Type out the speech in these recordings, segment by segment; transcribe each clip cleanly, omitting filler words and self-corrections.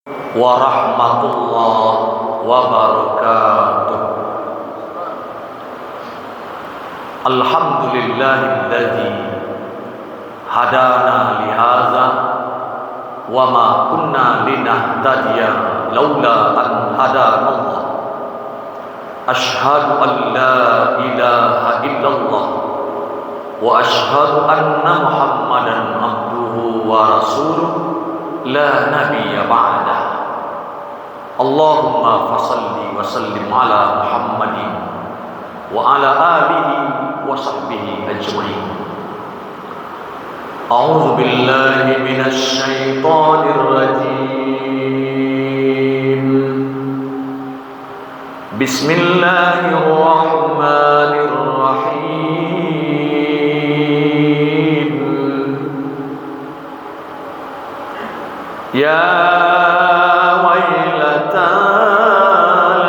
warahmatullahi wabarakatuh. Alhamdulillahilladzi hadana lihadza wa ma kunna linahtadiya laula an hadana Allah. Asyhadu an la ilaha illallah wa asyhadu anna Muhammadan abduhu wa rasuluh la nabiyya ba'dah. Allahumma fasalli wa sallim ala Muhammadin wa ala alihi wa sahbihi ajma'in. A'udzu billahi minasy syaithanir rajim. Bismillahirrahmanirrahim. Ya wailata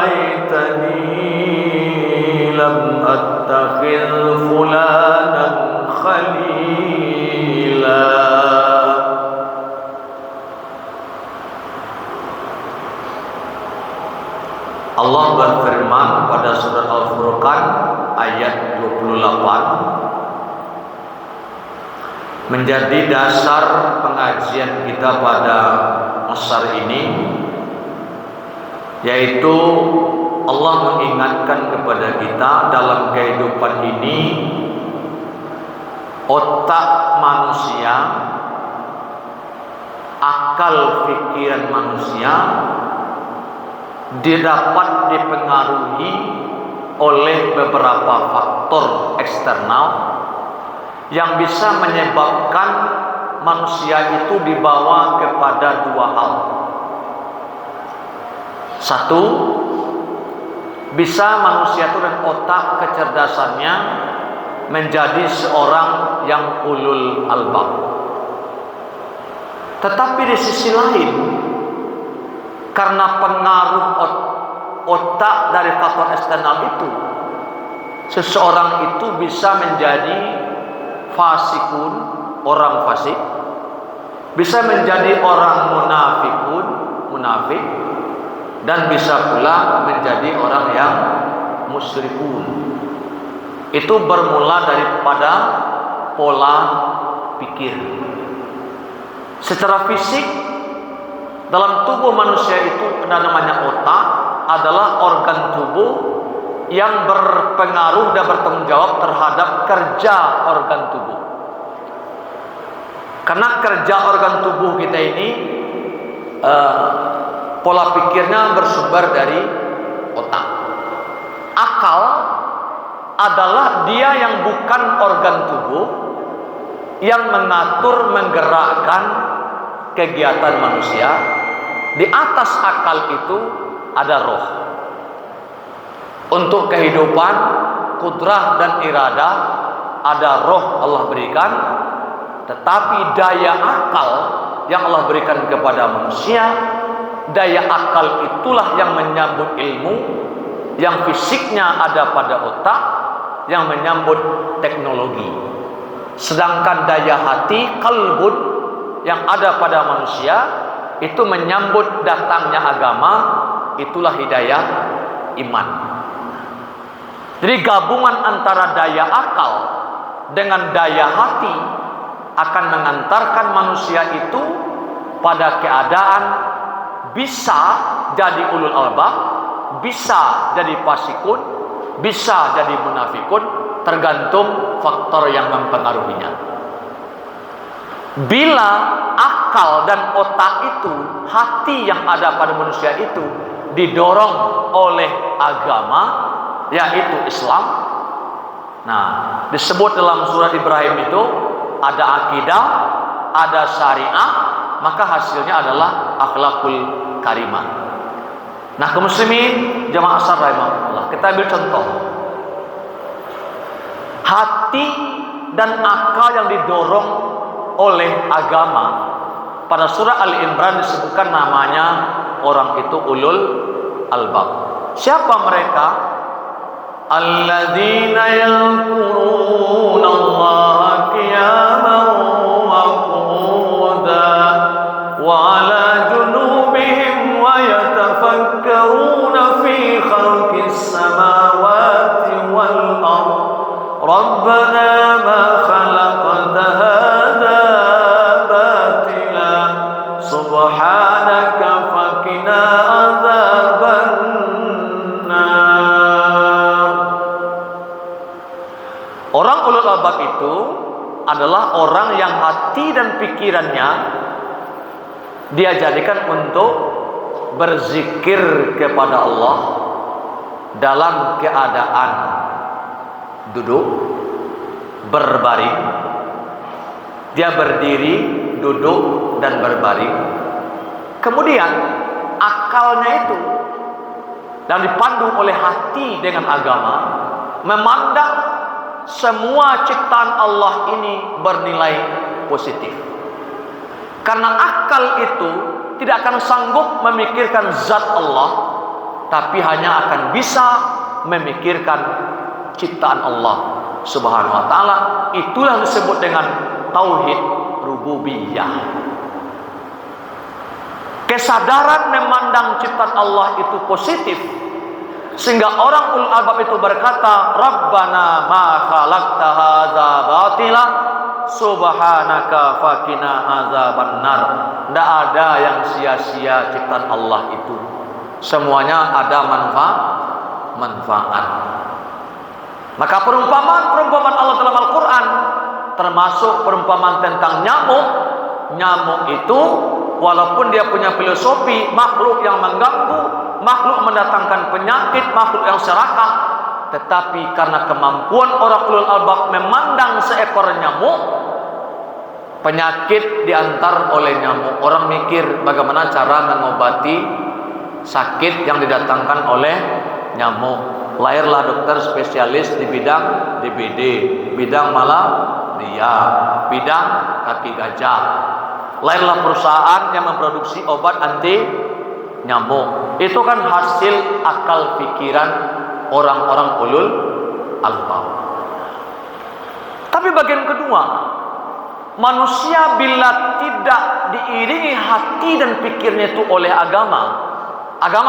laitani lam attakhidh fulanan khalila. Allah berfirman pada surat Al-Furqan ayat 28 menjadi dasar pengajian kita pada asar ini, yaitu Allah mengingatkan kepada kita dalam kehidupan ini otak manusia, akal pikiran manusia didapat dipengaruhi oleh beberapa faktor eksternal yang bisa menyebabkan manusia itu dibawa kepada dua hal. Satu, bisa manusia itu dan otak kecerdasannya menjadi seorang yang ulul albab. Tetapi di sisi lain, karena pengaruh otak dari faktor eksternal itu, seseorang itu bisa menjadi fasikun, orang fasik, bisa menjadi orang munafik, dan bisa pula menjadi orang yang musyrikun. Itu bermula daripada pola pikir. Secara fisik, dalam tubuh manusia itu ada namanya otak, adalah organ tubuh yang berpengaruh dan bertanggung jawab terhadap kerja organ tubuh. Karena kerja organ tubuh kita ini pola pikirnya bersumber dari otak. Akal adalah dia yang bukan organ tubuh yang mengatur, menggerakkan kegiatan manusia. Di atas akal itu ada roh. Untuk kehidupan, kudrah dan iradah ada roh Allah berikan. Tetapi daya akal yang Allah berikan kepada manusia, daya akal itulah yang menyambut ilmu, yang fisiknya ada pada otak, yang menyambut teknologi. Sedangkan daya hati, kalbun, yang ada pada manusia itu menyambut datangnya agama, itulah hidayah iman. Jadi gabungan antara daya akal dengan daya hati akan mengantarkan manusia itu pada keadaan bisa jadi ulul albab, bisa jadi fasikun, bisa jadi munafikun, tergantung faktor yang mempengaruhinya. Bila akal dan otak itu, hati yang ada pada manusia itu didorong oleh agama, yaitu Islam. Nah, disebut dalam surat Ibrahim itu ada akidah, ada syariah, maka hasilnya adalah akhlakul karimah. Nah, kaum muslimin jamaah asar rahimahullah, kita ambil contoh. Hati dan akal yang didorong oleh agama, pada surah Ali Imran disebutkan namanya orang itu ulul albab. Siapa mereka? Alladzina yadhkuruna Allah qiyaman wa qu'udan wa ala junubihim orang yang hati dan pikirannya dia jadikan untuk berzikir kepada Allah dalam keadaan duduk, berbaring, dia berdiri, duduk, dan berbaring. Kemudian akalnya itu dan dipandu oleh hati dengan agama, memandang semua ciptaan Allah ini bernilai positif. Karena akal itu tidak akan sanggup memikirkan zat Allah, tapi hanya akan bisa memikirkan ciptaan Allah Subhanahu wa taala. Itulah disebut dengan tauhid rububiyah. Kesadaran memandang ciptaan Allah itu positif, sehingga orang ulul albab itu berkata, Rabbana ma khalaqta hadza batila subhanaka faqina azabannar. Tidak ada yang sia-sia ciptaan Allah itu, semuanya ada manfaat. Maka perumpamaan Allah dalam Al-Quran, termasuk perumpamaan tentang nyamuk. Nyamuk itu walaupun dia punya filosofi, makhluk yang mengganggu, makhluk mendatangkan penyakit, makhluk yang serakah, tetapi karena kemampuan orang ulul albab memandang seekor nyamuk, penyakit diantar oleh nyamuk. Orang mikir bagaimana cara mengobati sakit yang didatangkan oleh nyamuk. Lahirlah dokter spesialis di bidang DBD, bidang malaria, bidang kaki gajah. Lahirlah perusahaan yang memproduksi obat anti nyamuk. Itu kan hasil akal pikiran orang-orang ulul albab. Tapi bagian kedua, manusia bila tidak diiringi hati dan pikirnya itu oleh agama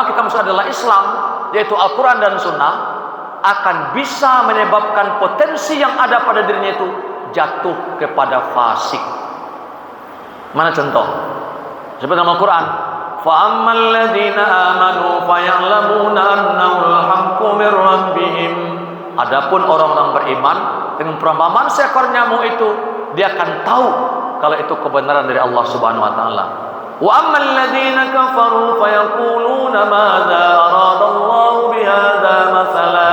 kita maksud adalah Islam, yaitu Al-Quran dan Sunnah, akan bisa menyebabkan potensi yang ada pada dirinya itu jatuh kepada fasik. Mana contoh? Seperti dalam Al-Quran, فَأَمَّا الَّذِينَ آمَنُوا فَيَعْلَمُونَ أَنَّهُ الْحَقُّ مِنْ رَبِّهِمْ. Adapun orang-orang beriman dengan perumpamaan seekor nyamuk itu, dia akan tahu kalau itu kebenaran dari Allah Subhanahu wa taala. Wa ammal ladzina kafaru fayaquluna madza arada Allah bihadza masala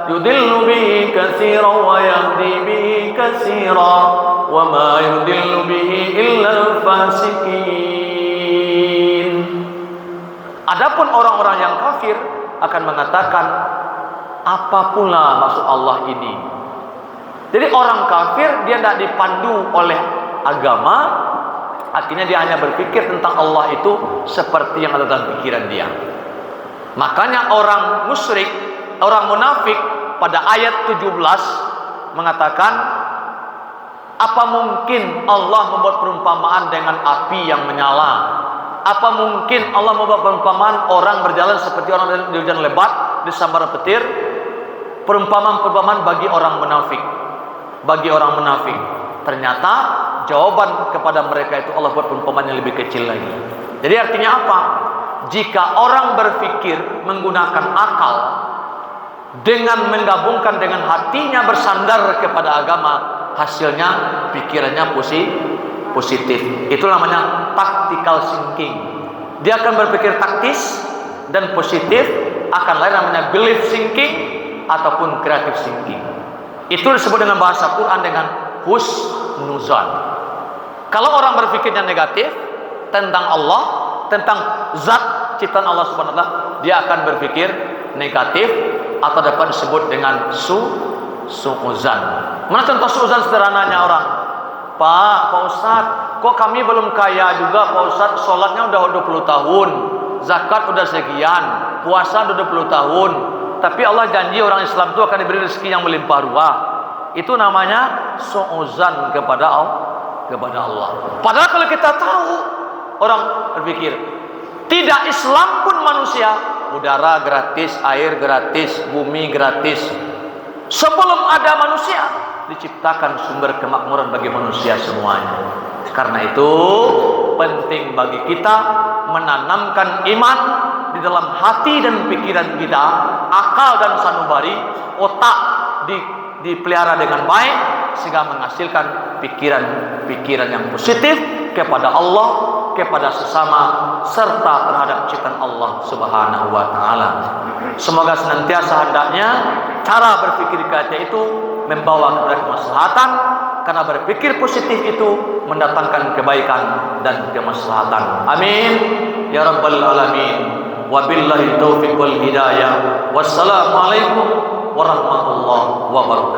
yudillu bihi katsiran wa yahdi bihi katsiran wa ma yudillu bihi illa al-fasiqin. Adapun orang-orang yang kafir akan mengatakan, apa pula maksud Allah ini? Jadi orang kafir dia tidak dipandu oleh agama, akhirnya dia hanya berpikir tentang Allah itu seperti yang ada dalam pikiran dia. Makanya orang musyrik, orang munafik pada ayat 17 mengatakan, apa mungkin Allah membuat perumpamaan dengan api yang menyala? Apa mungkin Allah membuat perumpamaan orang berjalan seperti orang di hujan lebat, di sambar petir? Perumpamaan-perumpamaan bagi orang munafik. Bagi orang munafik. Ternyata jawaban kepada mereka itu Allah buat perumpamaan yang lebih kecil lagi. Jadi artinya apa? Jika orang berpikir menggunakan akal dengan menggabungkan dengan hatinya bersandar kepada agama, hasilnya pikirannya positif. Itu namanya tactical thinking. Dia akan berpikir taktis dan positif, akan lain namanya belief thinking ataupun creative thinking. Itu disebut dengan bahasa Quran dengan husnuzan. Kalau orang berpikirnya negatif tentang Allah, tentang zat ciptaan Allah Subhanahu wa taala, dia akan berpikir negatif atau dapat disebut dengan suuzan. Mana contoh suuzan sederhananya orang? Pak Ustadz, kok kami belum kaya juga Pak Ustadz, sholatnya udah 20 tahun, zakat udah sekian, puasa udah 20 tahun, tapi Allah janji orang Islam itu akan diberi rezeki yang melimpah ruah. Itu namanya suuzan kepada Allah. Padahal kalau kita tahu, orang berpikir tidak Islam pun manusia, udara gratis, air gratis, bumi gratis. Sebelum ada manusia diciptakan sumber kemakmuran bagi manusia semuanya. Karena itu penting bagi kita menanamkan iman di dalam hati dan pikiran kita, akal dan sanubari, otak dipelihara dengan baik, sehingga menghasilkan pikiran-pikiran yang positif kepada Allah, kepada sesama, serta terhadap ciptaan Allah Subhanahu wa taala. Semoga senantiasa hendaknya cara berpikir kita itu membawa kepada kemaslahatan, karena berpikir positif itu mendatangkan kebaikan dan kemaslahatan. Amin ya rabbal alamin. Wabillahi taufiq wal hidayah. Wassalamualaikum warahmatullahi wabarakatuh.